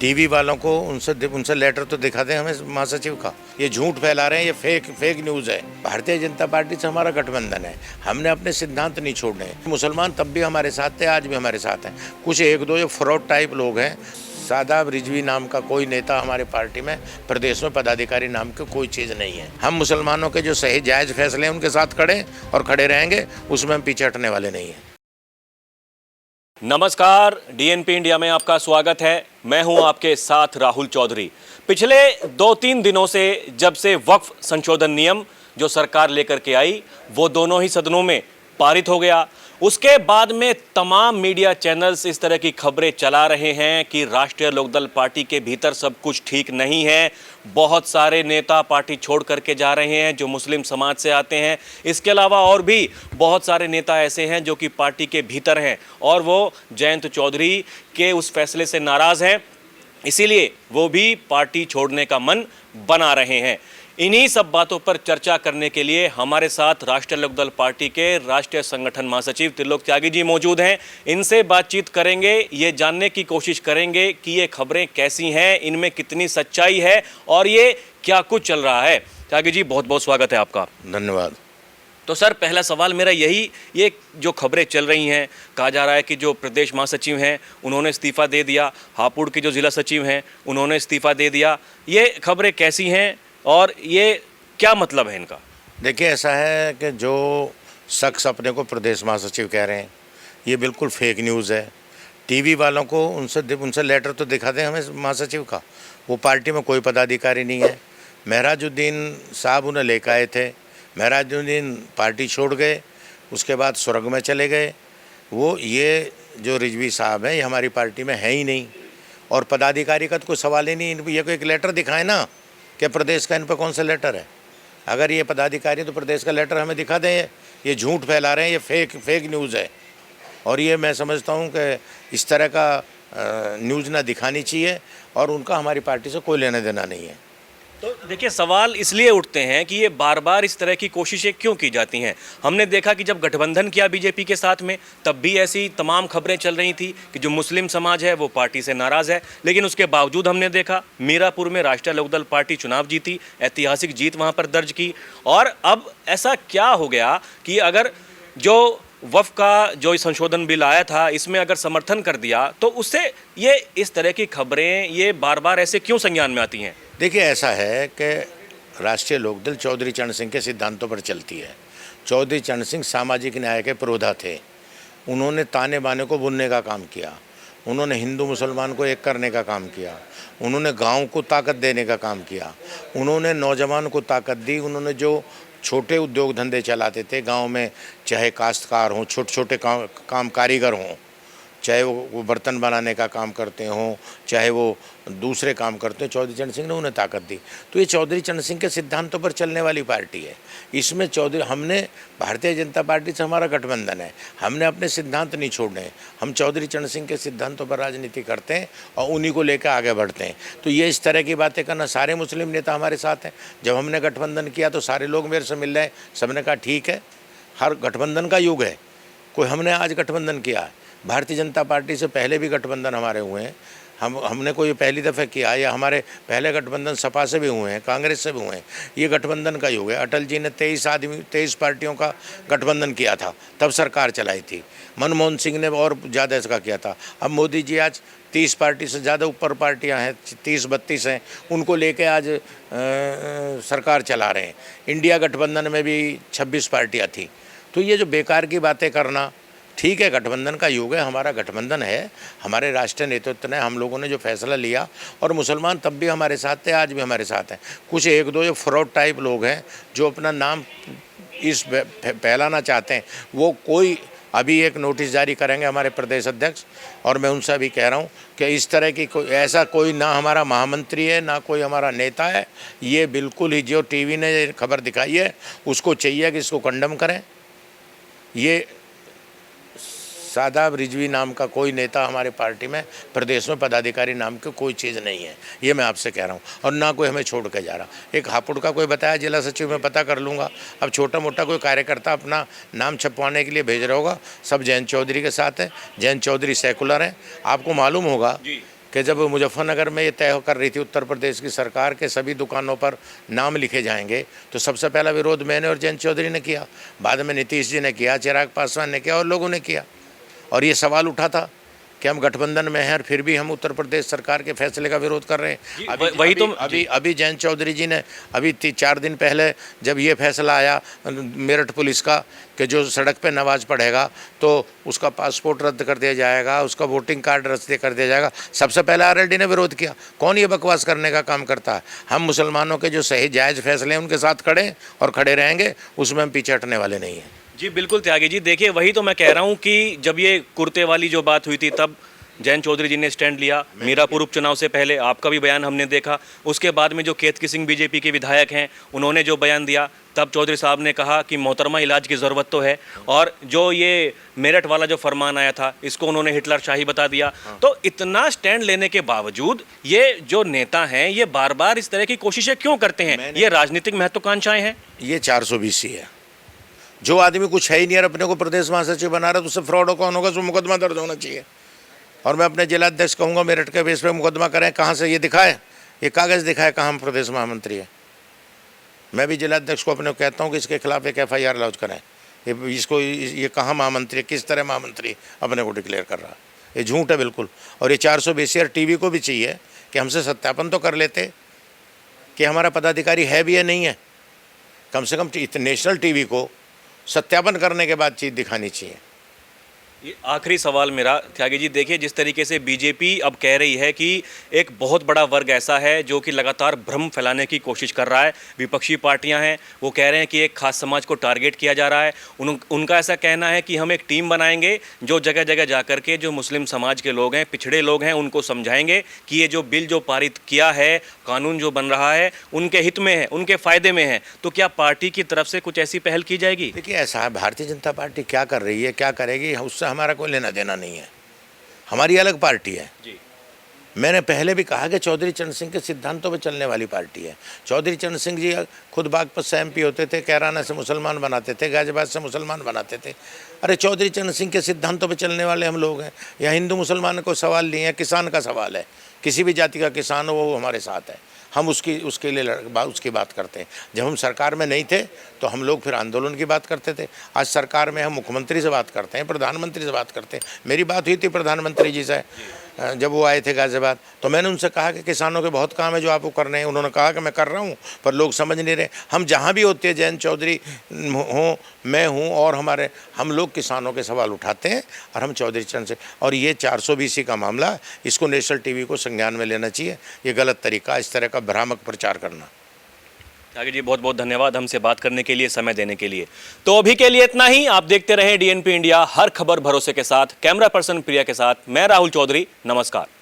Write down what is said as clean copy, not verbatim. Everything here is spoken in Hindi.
टीवी वालों को उनसे लेटर तो दिखा दें हमें महासचिव का। ये झूठ फैला रहे हैं, ये फेक न्यूज़ है। भारतीय जनता पार्टी से हमारा गठबंधन है, हमने अपने सिद्धांत नहीं छोड़ने। मुसलमान तब भी हमारे साथ थे, आज भी हमारे साथ हैं। कुछ एक दो जो फ्रॉड टाइप लोग हैं, शादाब रिजवी नाम का कोई नेता हमारे पार्टी में प्रदेश में पदाधिकारी नाम की कोई चीज़ नहीं है। हम मुसलमानों के जो सही जायज़ फैसले हैं उनके साथ खड़े और खड़े रहेंगे, उसमें हम पीछे हटने वाले नहीं हैं। नमस्कार, डीएनपी इंडिया में आपका स्वागत है। मैं हूं आपके साथ राहुल चौधरी। पिछले 2-3 दिनों से जब से वक्फ संशोधन नियम जो सरकार लेकर के आई वो दोनों ही सदनों में पारित हो गया, उसके बाद में तमाम मीडिया चैनल्स इस तरह की खबरें चला रहे हैं कि राष्ट्रीय लोकदल पार्टी के भीतर सब कुछ ठीक नहीं है। बहुत सारे नेता पार्टी छोड़ करके जा रहे हैं जो मुस्लिम समाज से आते हैं। इसके अलावा और भी बहुत सारे नेता ऐसे हैं जो कि पार्टी के भीतर हैं और वो जयंत चौधरी के उस फैसले से नाराज़ हैं, इसीलिए वो भी पार्टी छोड़ने का मन बना रहे हैं। इन्हीं सब बातों पर चर्चा करने के लिए हमारे साथ राष्ट्रीय लोकदल पार्टी के राष्ट्रीय संगठन महासचिव त्रिलोक त्यागी जी मौजूद हैं। इनसे बातचीत करेंगे, ये जानने की कोशिश करेंगे कि ये खबरें कैसी हैं, इनमें कितनी सच्चाई है और ये क्या कुछ चल रहा है। त्यागी जी, बहुत बहुत स्वागत है आपका। धन्यवाद। तो सर, पहला सवाल मेरा यही, ये जो खबरें चल रही हैं, कहा जा रहा है कि जो प्रदेश महासचिव हैं उन्होंने इस्तीफ़ा दे दिया, हापुड़ के जो ज़िला सचिव हैं उन्होंने इस्तीफ़ा दे दिया, ये खबरें कैसी हैं और ये क्या मतलब है इनका? देखिए, ऐसा है कि जो शख्स अपने को प्रदेश महासचिव कह रहे हैं ये बिल्कुल फेक न्यूज़ है। टीवी वालों को उनसे लेटर तो दिखा दें हमें महासचिव का। वो पार्टी में कोई पदाधिकारी नहीं है। महराजुद्दीन साहब उन्हें लेकर आए थे, महराजुद्दीन पार्टी छोड़ गए, उसके बाद स्वर्ग में चले गए। ये जो रिजवी साहब हैं ये हमारी पार्टी में है ही नहीं और पदाधिकारी का तो कोई सवाल ही नहीं। ये कोई एक लेटर दिखाए ना कि प्रदेश का इन पर कौन सा लेटर है। अगर ये पदाधिकारी तो प्रदेश का लेटर हमें दिखा दें। ये झूठ फैला रहे हैं, ये फेक न्यूज़ है और ये मैं समझता हूँ कि इस तरह का न्यूज़ ना दिखानी चाहिए और उनका हमारी पार्टी से कोई लेना देना नहीं है। तो देखिए, सवाल इसलिए उठते हैं कि ये बार बार इस तरह की कोशिशें क्यों की जाती हैं। हमने देखा कि जब गठबंधन किया बीजेपी के साथ में तब भी ऐसी तमाम खबरें चल रही थी कि जो मुस्लिम समाज है वो पार्टी से नाराज़ है, लेकिन उसके बावजूद हमने देखा मीरापुर में राष्ट्रीय लोकदल पार्टी चुनाव जीती, ऐतिहासिक जीत वहाँ पर दर्ज की। और अब ऐसा क्या हो गया कि अगर जो वक्फ का जो संशोधन बिल आया था इसमें अगर समर्थन कर दिया तो उससे ये इस तरह की खबरें ये बार बार ऐसे क्यों संज्ञान में आती हैं? देखिए, ऐसा है कि राष्ट्रीय लोकदल चौधरी चरण सिंह के सिद्धांतों पर चलती है। चौधरी चरण सिंह सामाजिक न्याय के पुरोधा थे। उन्होंने ताने बाने को बुनने का काम किया, उन्होंने हिंदू मुसलमान को एक करने का काम किया, उन्होंने गांव को ताकत देने का काम किया, उन्होंने नौजवान को ताकत दी। उन्होंने जो छोटे उद्योग धंधे चलाते थे गांव में, चाहे काश्तकार हों, छोटे छोटे काम कारीगर हों, चाहे वो बर्तन बनाने का काम करते हों, चाहे वो दूसरे काम करते हैं, चौधरी चरण सिंह ने उन्हें ताकत दी। तो ये चौधरी चरण सिंह के सिद्धांतों पर चलने वाली पार्टी है। इसमें हमने भारतीय जनता पार्टी से हमारा गठबंधन है, हमने अपने सिद्धांत नहीं छोड़ने हैं। हम चौधरी चरण सिंह के सिद्धांतों पर राजनीति करते हैं और उन्हीं को लेकर आगे बढ़ते हैं। तो ये इस तरह की बातें करना, सारे मुस्लिम नेता हमारे साथ हैं। जब हमने गठबंधन किया तो सारे लोग मेरे से मिल रहे हैं, सबने कहा ठीक है, हर गठबंधन का युग है। कोई हमने आज गठबंधन किया है, भारतीय जनता पार्टी से पहले भी गठबंधन हमारे हुए हैं। हमने कोई पहली दफ़े किया, या हमारे पहले गठबंधन सपा से भी हुए हैं, कांग्रेस से भी हुए हैं। ये गठबंधन का युग है। अटल जी ने 23 पार्टियों का गठबंधन किया था, तब सरकार चलाई थी। मनमोहन सिंह ने और ज़्यादा इसका किया था। अब मोदी जी आज 30 पार्टी से ज़्यादा ऊपर पार्टियां हैं, 30-32 हैं, उनको लेके आज सरकार चला रहे हैं। इंडिया गठबंधन में भी 26 पार्टियाँ थी। तो ये जो बेकार की बातें करना, ठीक है, गठबंधन का युग है, हमारा गठबंधन है, हमारे राष्ट्रीय नेतृत्व ने, हम लोगों ने जो फैसला लिया, और मुसलमान तब भी हमारे साथ थे, आज भी हमारे साथ हैं। कुछ एक दो जो फ्रॉड टाइप लोग हैं जो अपना नाम फैलाना चाहते हैं, वो कोई अभी एक नोटिस जारी करेंगे हमारे प्रदेश अध्यक्ष, और मैं उनसे अभी कह रहा हूँ कि इस तरह की ऐसा कोई ना हमारा महामंत्री है ना कोई हमारा नेता है। ये बिल्कुल ही जो टीवी ने खबर दिखाई है उसको चाहिए कि इसको कंडम करें। ये शादाब रिजवी नाम का कोई नेता हमारे पार्टी में प्रदेश में पदाधिकारी नाम की कोई चीज़ नहीं है, ये मैं आपसे कह रहा हूँ। और ना कोई हमें छोड़ के जा रहा। एक हापुड़ का कोई बताया जिला सचिव, में पता कर लूँगा। अब छोटा मोटा कोई कार्यकर्ता अपना नाम छपवाने के लिए भेज रहा होगा, सब जयंत चौधरी के साथ है। जयंत चौधरी सेकुलर हैं। आपको मालूम होगा कि जब मुजफ्फरनगर में ये तय कर रही थी उत्तर प्रदेश की सरकार के सभी दुकानों पर नाम लिखे जाएंगे, तो सबसे पहला विरोध मैंने और जयंत चौधरी ने किया, बाद में नीतीश जी ने किया, चिराग पासवान ने किया और लोगों ने किया। और ये सवाल उठा था कि हम गठबंधन में हैं और फिर भी हम उत्तर प्रदेश सरकार के फैसले का विरोध कर रहे हैं। अभी जयंत चौधरी जी ने अभी 4 दिन पहले जब ये फैसला आया मेरठ पुलिस का कि जो सड़क पे नमाज पढ़ेगा तो उसका पासपोर्ट रद्द कर दिया जाएगा, उसका वोटिंग कार्ड रद्द कर दिया जाएगा, सबसे पहले आरएलडी ने विरोध किया। कौन ये बकवास करने का काम करता है? हम मुसलमानों के जो सही जायज़ फैसले हैं उनके साथ खड़े और खड़े रहेंगे, उसमें हम पीछे हटने वाले नहीं हैं। जी बिल्कुल त्यागी जी, देखिए वही तो मैं कह रहा हूँ कि जब ये कुर्ते वाली जो बात हुई थी तब जयंत चौधरी जी ने स्टैंड लिया, मीरापुर उपचुनाव से पहले आपका भी बयान हमने देखा, उसके बाद में जो केतकी सिंह बीजेपी के विधायक हैं उन्होंने जो बयान दिया तब चौधरी साहब ने कहा कि मोहतरमा इलाज की ज़रूरत तो है, और जो ये मेरठ वाला जो फरमान आया था इसको उन्होंने हिटलर शाही बता दिया। तो इतना स्टैंड लेने के बावजूद ये जो नेता हैं ये बार बार इस तरह की कोशिशें क्यों करते हैं? ये राजनीतिक महत्वाकांक्षाएं हैं? ये 420 है। जो आदमी कुछ है ही नहीं और अपने को प्रदेश महासचिव बना रहा है तो उससे फ्रॉड कौन होगा? उसमें मुकदमा दर्ज होना चाहिए। और मैं अपने जिलाध्यक्ष कहूँगा मेरठ के बेस पे मुकदमा करें। कहाँ से ये दिखाए, ये कागज़ दिखाए कहाँ हम प्रदेश महामंत्री है। मैं भी जिलाध्यक्ष को अपने को कहता हूँ कि इसके खिलाफ एक FIR लॉन्च करें। ये कहाँ महामंत्री है, किस तरह महामंत्री अपने को डिक्लेयर कर रहा है? ये झूठ है बिल्कुल। और ये 420 टीवी को भी चाहिए कि हमसे सत्यापन तो कर लेते कि हमारा पदाधिकारी है भी या नहीं है। कम से कम नेशनल टीवी को सत्यापन करने के बाद चीज़ दिखानी चाहिए। ये आखिरी सवाल मेरा त्यागी जी, देखिए जिस तरीके से बीजेपी अब कह रही है कि एक बहुत बड़ा वर्ग ऐसा है जो कि लगातार भ्रम फैलाने की कोशिश कर रहा है, विपक्षी पार्टियां हैं वो कह रहे हैं कि एक खास समाज को टारगेट किया जा रहा है। उनका ऐसा कहना है कि हम एक टीम बनाएंगे जो जगह जगह जा कर के जो मुस्लिम समाज के लोग हैं, पिछड़े लोग हैं, उनको समझाएंगे कि ये जो बिल जो पारित किया है, कानून जो बन रहा है उनके हित में है, उनके फ़ायदे में है। तो क्या पार्टी की तरफ से कुछ ऐसी पहल की जाएगी? देखिए ऐसा है, भारतीय जनता पार्टी क्या कर रही है, क्या करेगी, उससे हमारा कोई लेना देना नहीं है। हमारी अलग पार्टी है जी। मैंने पहले भी कहा कि चौधरी चरण सिंह के सिद्धांतों पे चलने वाली पार्टी है। चौधरी चरण सिंह जी खुद बागपत से MP होते थे, कैराना से मुसलमान बनाते थे, गाजियाबाद से मुसलमान बनाते थे। अरे चौधरी चरण सिंह के सिद्धांतों पे चलने वाले हम लोग हैं। यहाँ हिंदू मुसलमान को सवाल नहीं है, किसान का सवाल है। किसी भी जाति का किसान हो वो हमारे साथ है, हम उसके लिए उसकी बात करते हैं। जब हम सरकार में नहीं थे तो हम लोग फिर आंदोलन की बात करते थे। आज सरकार में हम मुख्यमंत्री से बात करते हैं, प्रधानमंत्री से बात करते हैं। मेरी बात हुई थी प्रधानमंत्री जी से जब वो आए थे गाजियाबाद, तो मैंने उनसे कहा कि किसानों के बहुत काम है जो आप वो कर रहे हैं। उन्होंने कहा कि मैं कर रहा हूँ पर लोग समझ नहीं रहे। हम जहाँ भी होते हैं, जयंत चौधरी हों, मैं हूँ और हम लोग किसानों के सवाल उठाते हैं और हम चौधरी चरण से। और ये 420 का मामला, इसको नेशनल टीवी को संज्ञान में लेना चाहिए। ये गलत तरीका, इस तरह का भ्रामक प्रचार करना। त्यागी जी बहुत बहुत धन्यवाद हमसे बात करने के लिए, समय देने के लिए। तो अभी के लिए इतना ही। आप देखते रहें DNP इंडिया, हर खबर भरोसे के साथ। कैमरा पर्सन प्रिया के साथ मैं राहुल चौधरी, नमस्कार।